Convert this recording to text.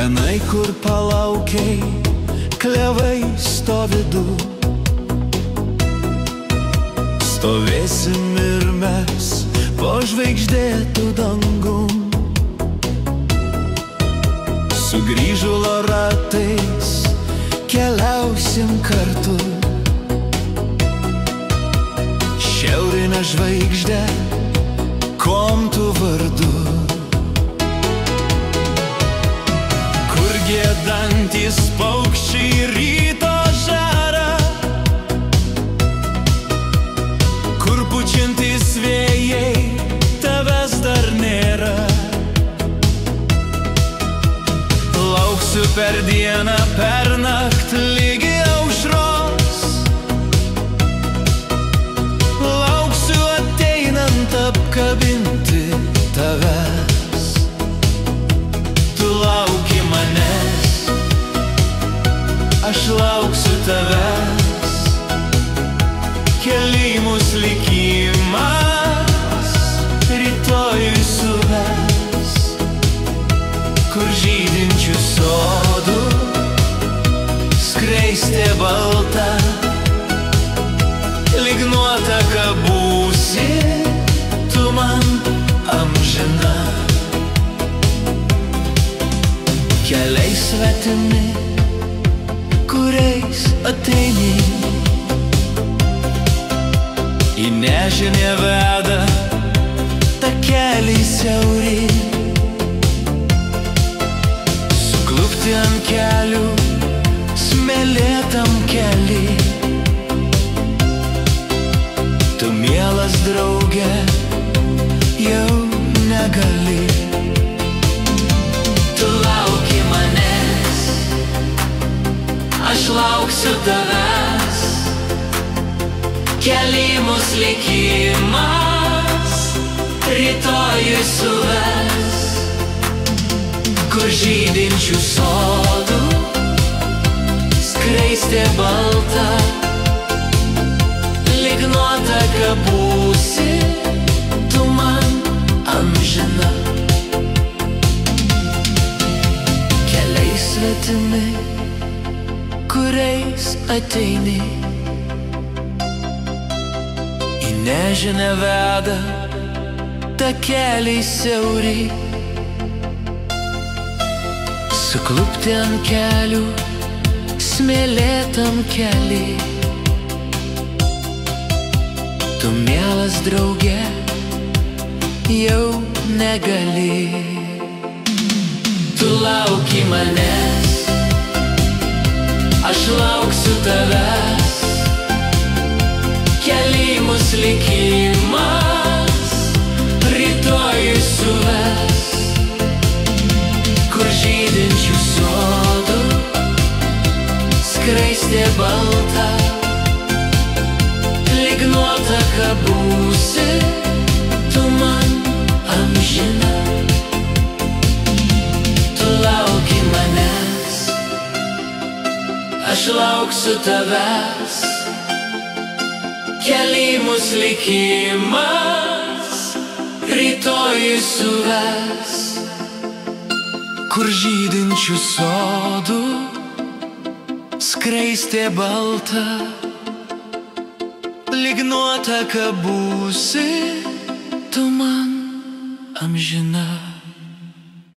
Tenai, kur palaukiai, klevai stovi du. Stovėsim ir mes po žvaigždėtų dangum. Sugrįžulo ratais keliausim kartu. Šiaurinę žvaigždę, kuom tu vardu? Kur giedantys paukščiai ryto žara, kur pučiantys vėjai, tavęs dar nėra. Lauksiu per dieną, per naktį lygi aušros. Lauksiu ateinant apkabinti tavęs. Tu lauki manęs, aš lauksiu tavęs. Keliai mus likimas rytojui suves, kur žydinčių sodų skraistė balta. Lyg nuotaka būsi tu man amžina. Keliai svetimi, kuriais ateini, į nežinią veda takeliai siauri. Suklupti ant kelių, smėlėtam kely, tu mielas drauge jau negali. Tu lauki manęs, aš lauksiu tavęs. Keliai mus likimas rytojui suves, kur žydinčių sodų skraistė balta. Lyg nuotaka būsi tu man amžina. Keliai svetimi, kuriais ateini, į nežinią veda takeliai siauri. Suklupti ant kelių, smėlėtam kely, tu mielas drauge jau negali. Tu lauki manęs, aš lauksiu tavęs. Keliai mus likimas rytojui suves, kur žydinčių sodų skraistė balta. Lyg nuotaka būsi tu man amžina. Tu lauki manęs, aš lauksiu tavęs. Keliai mus likimas rytojui suves, kur žydinčių sodų skraistė balta. Lyg nuotaka būsi tu man amžina.